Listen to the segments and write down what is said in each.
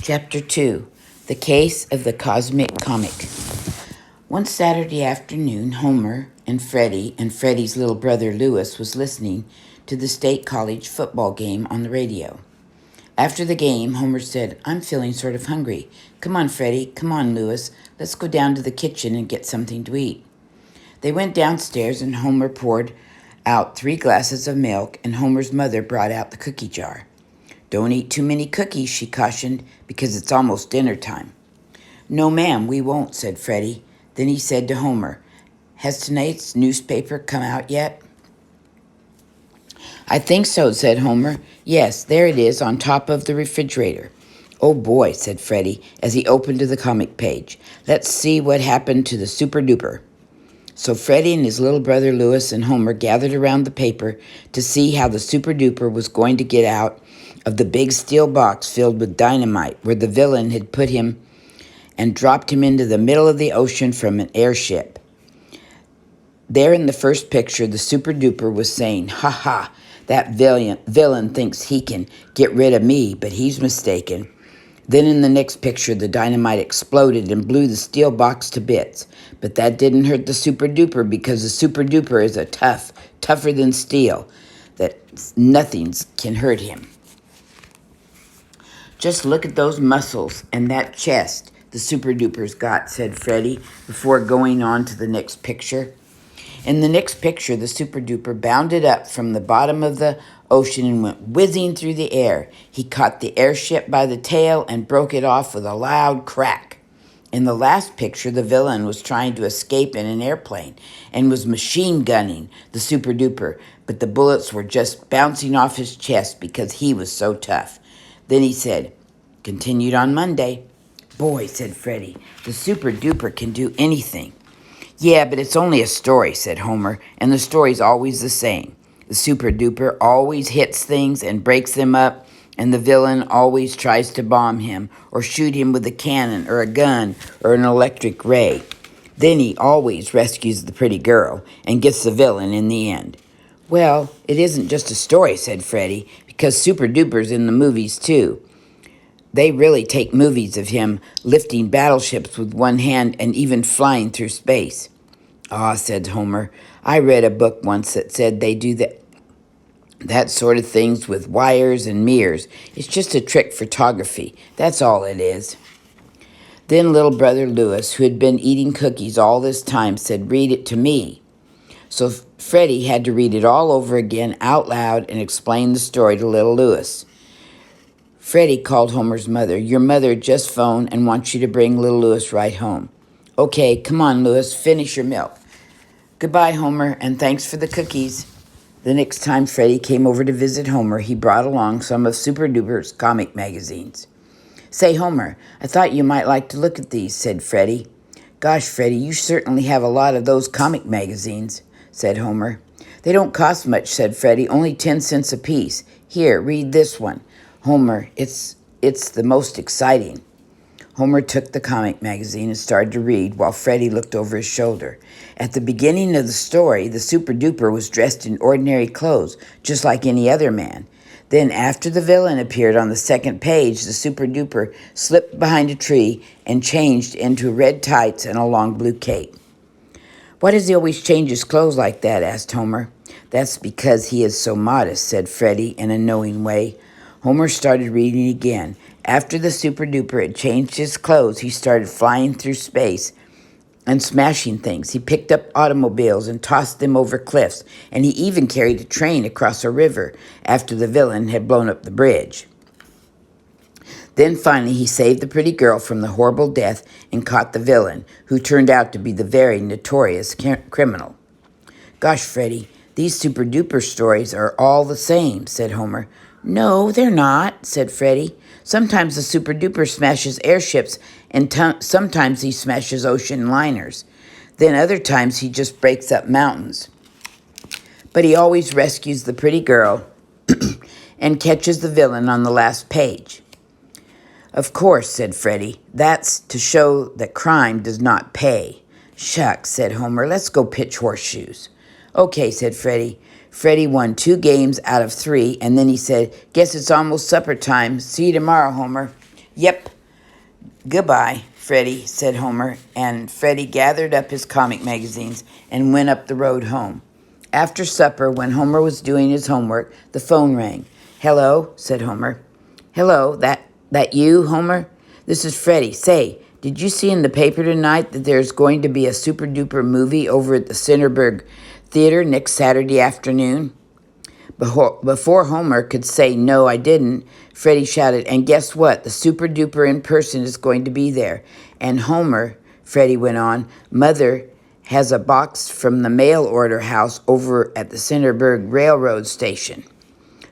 Chapter 2 The Case of the Cosmic Comic. One Saturday afternoon, Homer and Freddie's little brother Louis was listening to the State College football game on the radio. After the game, Homer said, "I'm feeling sort of hungry. Come on, Freddie. Come on, Louis. Let's go down to the kitchen and get something to eat." They went downstairs and Homer poured out 3 glasses of milk and Homer's mother brought out the cookie jar. "Don't eat too many cookies," she cautioned, "because it's almost dinner time." "No, ma'am, we won't," said Freddie. Then he said to Homer, "Has tonight's newspaper come out yet?" "I think so," said Homer. "Yes, there it is on top of the refrigerator." "Oh boy," said Freddie as he opened to the comic page. "Let's see what happened to the Super Duper." So Freddie and his little brother Louis and Homer gathered around the paper to see how the Super Duper was going to get out of the big steel box filled with dynamite where the villain had put him and dropped him into the middle of the ocean from an airship. There in the first picture, the Super Duper was saying, "Ha ha, that villain thinks he can get rid of me, but he's mistaken." Then in the next picture, the dynamite exploded and blew the steel box to bits. But that didn't hurt the Super Duper because the Super Duper is tougher than steel, that nothing can hurt him. "Just look at those muscles and that chest the Super Duper's got," said Freddie before going on to the next picture. In the next picture, the Super Duper bounded up from the bottom of the ocean and went whizzing through the air. He caught the airship by the tail and broke it off with a loud crack. In the last picture, the villain was trying to escape in an airplane and was machine gunning the Super Duper, but the bullets were just bouncing off his chest because he was so tough. Then he said, "Continued on Monday." "Boy," said Freddie, "the Super Duper can do anything." "Yeah, but it's only a story," said Homer, "and the story's always the same. The Super Duper always hits things and breaks them up, and the villain always tries to bomb him or shoot him with a cannon or a gun or an electric ray. Then he always rescues the pretty girl and gets the villain in the end." "Well, it isn't just a story," said Freddie, "because Super Duper's in the movies too. They really take movies of him lifting battleships with one hand and even flying through space." "Ah," said Homer, "I read a book once that said they do that sort of things with wires and mirrors. It's just a trick photography. That's all it is." Then little brother Louis, who had been eating cookies all this time, said, "Read it to me." So Freddie had to read it all over again out loud and explain the story to little Louis. Freddie called Homer's mother. "Your mother just phoned and wants you to bring little Louis right home." "Okay, come on, Louis, finish your milk." "Goodbye, Homer, and thanks for the cookies." The next time Freddie came over to visit Homer, he brought along some of Super Duper's comic magazines. "Say, Homer, I thought you might like to look at these," said Freddie. "Gosh, Freddie, you certainly have a lot of those comic magazines," said Homer. "They don't cost much," said Freddie, "only 10 cents apiece. Here, read this one. Homer, it's the most exciting." Homer took the comic magazine and started to read while Freddie looked over his shoulder. At the beginning of the story, the Super Duper was dressed in ordinary clothes, just like any other man. Then, after the villain appeared on the second page, the Super Duper slipped behind a tree and changed into red tights and a long blue cape. "Why does he always change his clothes like that?" asked Homer. "That's because he is so modest," said Freddie in a knowing way. Homer started reading again. After the Super Duper had changed his clothes, he started flying through space and smashing things. He picked up automobiles and tossed them over cliffs, and he even carried a train across a river after the villain had blown up the bridge. Then finally he saved the pretty girl from the horrible death and caught the villain, who turned out to be the very notorious criminal. "Gosh, Freddie, these Super Duper stories are all the same," said Homer. "No, they're not," said Freddie. "Sometimes the Super Duper smashes airships, and sometimes he smashes ocean liners. Then other times he just breaks up mountains. But he always rescues the pretty girl and catches the villain on the last page." "Of course," said Freddie. "That's to show that crime does not pay." "Shucks," said Homer. "Let's go pitch horseshoes." "Okay," said Freddie. Freddie won 2 games out of 3, and then he said, "Guess it's almost supper time. See you tomorrow, Homer." "Yep," Goodbye, Freddie, said Homer, and Freddie gathered up his comic magazines and went up the road home. After supper, when Homer was doing his homework, the phone rang. "Hello," said Homer. "Hello, that you, Homer? This is Freddie. Say, did you see in the paper tonight that there's going to be a super-duper movie over at the Cinderberg Theater next Saturday afternoon?" Before Homer could say, "No, I didn't," Freddie shouted, "And guess what? The super duper in person is going to be there. And Homer," Freddie went on, "Mother has a box from the mail order house over at the Cinderberg Railroad Station.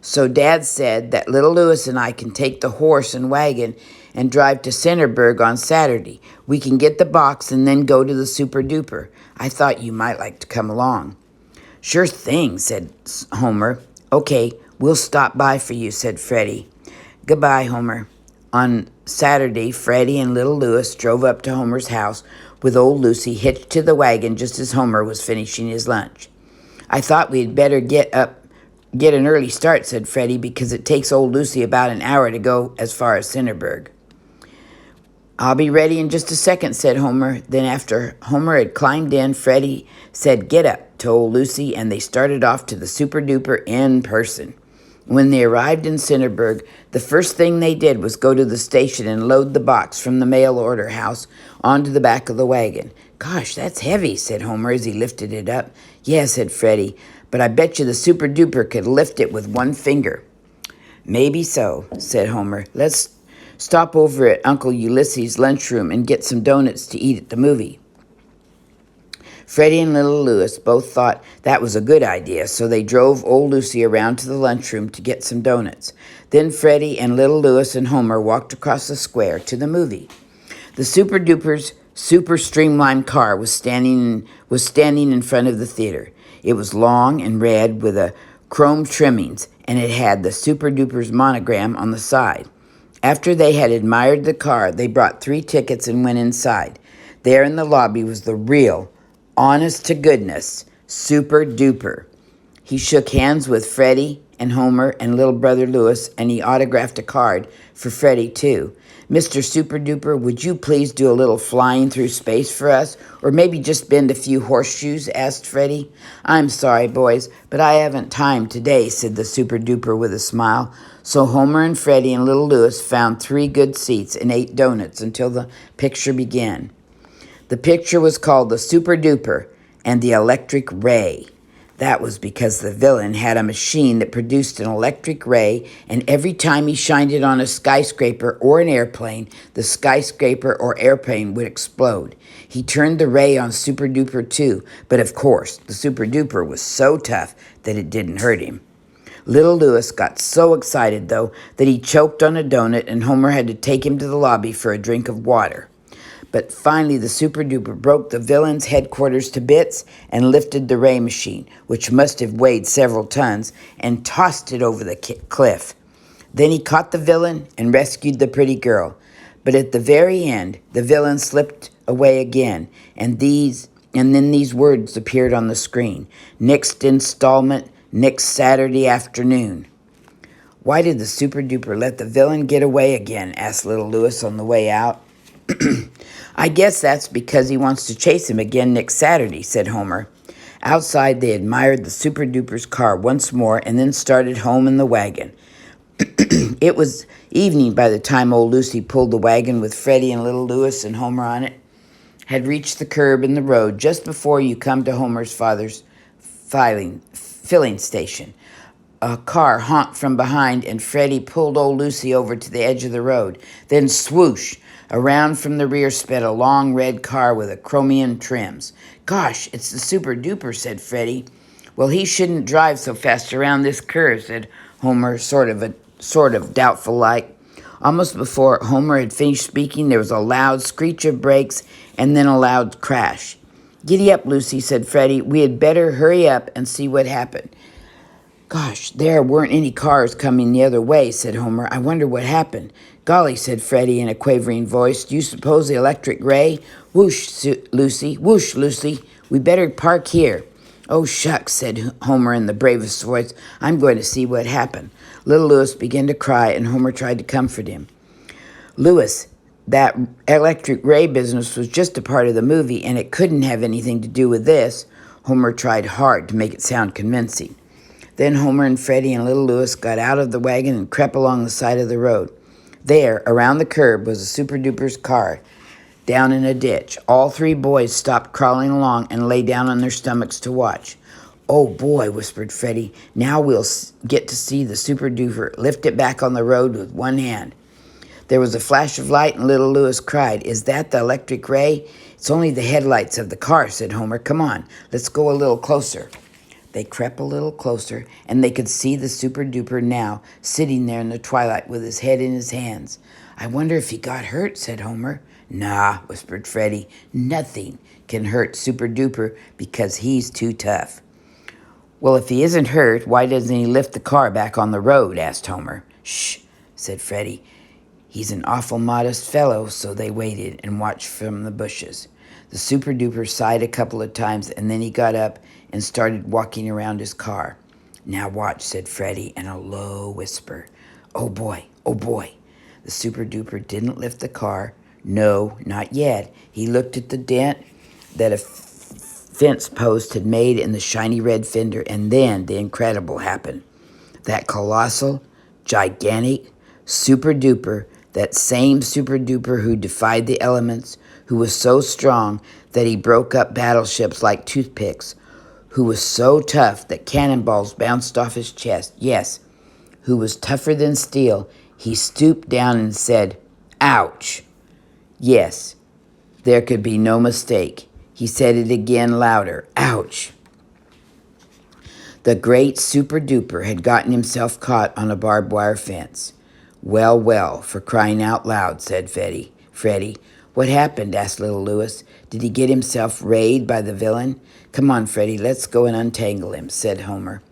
So Dad said that little Louis and I can take the horse and wagon and drive to Cinderberg on Saturday. We can get the box and then go to the super duper. I thought you might like to come along." "Sure thing," said Homer. "Okay, we'll stop by for you," said Freddie. Goodbye, Homer. On Saturday, Freddie and little Louis drove up to Homer's house with old Lucy hitched to the wagon just as Homer was finishing his lunch. "I thought we'd better get an early start," said Freddie, "because it takes old Lucy about an hour to go as far as Cinderberg." "I'll be ready in just a second," said Homer. Then after Homer had climbed in, Freddie said, "Get up," to old Lucy, and they started off to the super duper in person. When they arrived in Cinderberg, the first thing they did was go to the station and load the box from the mail order house onto the back of the wagon. "Gosh, that's heavy," said Homer as he lifted it up. "Yeah," said Freddie, "but I bet you the super duper could lift it with one finger." "Maybe so," said Homer. "Let's stop over at Uncle Ulysses' lunchroom and get some donuts to eat at the movie." Freddie and little Louis both thought that was a good idea, so they drove old Lucy around to the lunchroom to get some donuts. Then Freddie and little Louis and Homer walked across the square to the movie. The Super Duper's super streamlined car was standing in front of the theater. It was long and red with a chrome trimmings, and it had the Super Duper's monogram on the side. After they had admired the car, they bought 3 tickets and went inside. There in the lobby was the real, honest-to-goodness Super Duper. He shook hands with Freddie and Homer and little brother Louis, and he autographed a card for Freddie, too. "Mr. Super Duper, would you please do a little flying through space for us, or maybe just bend a few horseshoes?" asked Freddie. "I'm sorry, boys, but I haven't time today," said the Super Duper with a smile. So Homer and Freddie and little Louis found 3 good seats and ate donuts until the picture began. The picture was called The Super Duper and the Electric Ray. That was because the villain had a machine that produced an electric ray, and every time he shined it on a skyscraper or an airplane, the skyscraper or airplane would explode. He turned the ray on Super Duper too, but of course, the Super Duper was so tough that it didn't hurt him. Little Louis got so excited, though, that he choked on a donut, and Homer had to take him to the lobby for a drink of water. But finally, the Super Duper broke the villain's headquarters to bits and lifted the ray machine, which must have weighed several tons, and tossed it over the cliff. Then he caught the villain and rescued the pretty girl. But at the very end, the villain slipped away again, and then these words appeared on the screen: "Next installment, next Saturday afternoon." "Why did the Super Duper let the villain get away again?" asked little Louis on the way out. "I guess that's because he wants to chase him again next Saturday," said Homer. Outside, they admired the Super Duper's car once more and then started home in the wagon. It was evening by the time old Lucy pulled the wagon with Freddie and little Louis and Homer on it, had reached the curb in the road just before you come to Homer's father's filling station. A car honked from behind, and Freddie pulled old Lucy over to the edge of the road. Then swoosh! Around from the rear sped a long red car with a chromium trims. "Gosh, it's the Super Duper," said Freddie. "Well, he shouldn't drive so fast around this curve," said Homer, sort of doubtful like. Almost before Homer had finished speaking, there was a loud screech of brakes and then a loud crash. "Giddy up, Lucy," said Freddie. "We had better hurry up and see what happened." "Gosh, there weren't any cars coming the other way," said Homer. "I wonder what happened." "Golly," said Freddie in a quavering voice, "do you suppose the electric ray? Whoosh, Lucy, whoosh, Lucy. We better park here." "Oh, shucks," said Homer in the bravest voice. "I'm going to see what happened." Little Louis began to cry, and Homer tried to comfort him. "Louis, that electric ray business was just a part of the movie and it couldn't have anything to do with this. Homer tried hard to make it sound convincing. Then Homer and Freddie and little Louis got out of the wagon and crept along the side of the road. There, around the curb, was a Super Duper's car down in a ditch. All three boys stopped crawling along and lay down on their stomachs to watch. "Oh boy," whispered Freddie, "now we'll get to see the Super Duper lift it back on the road with one hand." There was a flash of light and little Louis cried, "Is that the electric ray?" "It's only the headlights of the car," said Homer. "Come on, let's go a little closer." They crept a little closer, and they could see the Super Duper now, sitting there in the twilight with his head in his hands. "I wonder if he got hurt," said Homer. "Nah," whispered Freddie. "Nothing can hurt Super Duper because he's too tough." "Well, if he isn't hurt, why doesn't he lift the car back on the road?" asked Homer. "Shh," said Freddie. "He's an awful modest fellow," so they waited and watched from the bushes. The Super Duper sighed a couple of times, and then he got up and started walking around his car. "Now watch," said Freddie in a low whisper. "Oh boy, oh boy." The Super Duper didn't lift the car. No, not yet. He looked at the dent that a fence post had made in the shiny red fender, and then the incredible happened. That colossal, gigantic Super Duper, that same Super Duper who defied the elements, who was so strong that he broke up battleships like toothpicks, who was so tough that cannonballs bounced off his chest, yes, who was tougher than steel, he stooped down and said, "Ouch!" Yes, there could be no mistake. He said it again louder, "Ouch!" The great Super Duper had gotten himself caught on a barbed wire fence. "Well, well, for crying out loud," said Freddie. "What happened?" asked little Louis. "Did he get himself rayed by the villain?" "Come on, Freddie, let's go and untangle him," said Homer.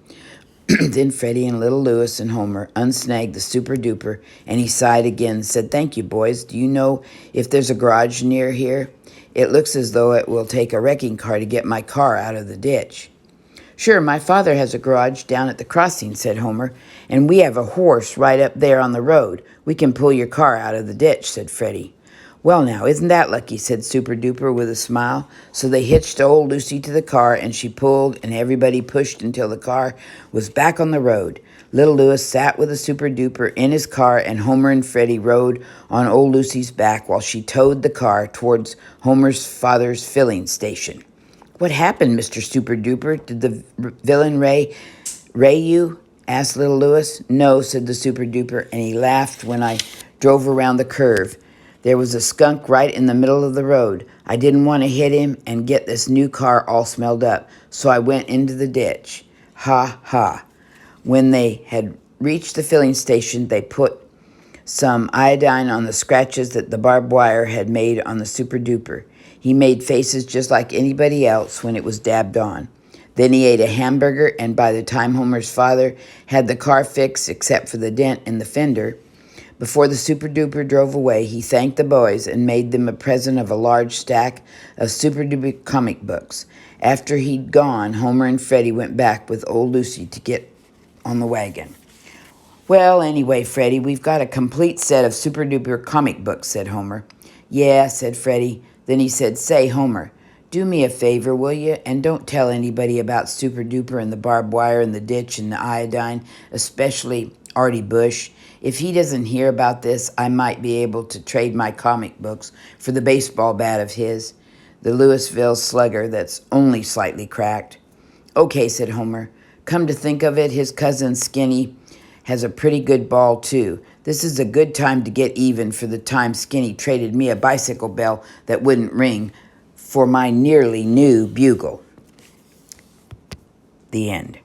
Then Freddie and little Louis and Homer unsnagged the Super Duper, and he sighed again and said, "Thank you, boys. Do you know if there's a garage near here? It looks as though it will take a wrecking car to get my car out of the ditch." "Sure, my father has a garage down at the crossing," said Homer, "and we have a horse right up there on the road. We can pull your car out of the ditch," said Freddie. "Well, now, isn't that lucky?" said Super Duper with a smile. So they hitched old Lucy to the car, and she pulled, and everybody pushed until the car was back on the road. Little Louis sat with the Super Duper in his car, and Homer and Freddie rode on old Lucy's back while she towed the car towards Homer's father's filling station. "What happened, Mr. Super Duper? Did the villain ray you?" asked little Louis. "No," said the Super Duper, and he laughed when I drove around the curve. There was a skunk right in the middle of the road. I didn't want to hit him and get this new car all smelled up, so I went into the ditch. Ha, ha. When they had reached the filling station, they put some iodine on the scratches that the barbed wire had made on the Super Duper. He made faces just like anybody else when it was dabbed on. Then he ate a hamburger, and by the time Homer's father had the car fixed, except for the dent in the fender, before the Super Duper drove away, he thanked the boys and made them a present of a large stack of Super Duper comic books. After he'd gone, Homer and Freddie went back with old Lucy to get on the wagon. "Well, anyway, Freddie, we've got a complete set of Super Duper comic books," said Homer. "Yeah," said Freddie. Then he said, "Say, Homer, do me a favor, will you? And don't tell anybody about Super Duper and the barbed wire and the ditch and the iodine, especially Artie Bush. If he doesn't hear about this, I might be able to trade my comic books for the baseball bat of his, the Louisville Slugger that's only slightly cracked." "Okay," said Homer. "Come to think of it, his cousin Skinny has a pretty good ball, too. This is a good time to get even for the time Skinny traded me a bicycle bell that wouldn't ring for my nearly new bugle." The end.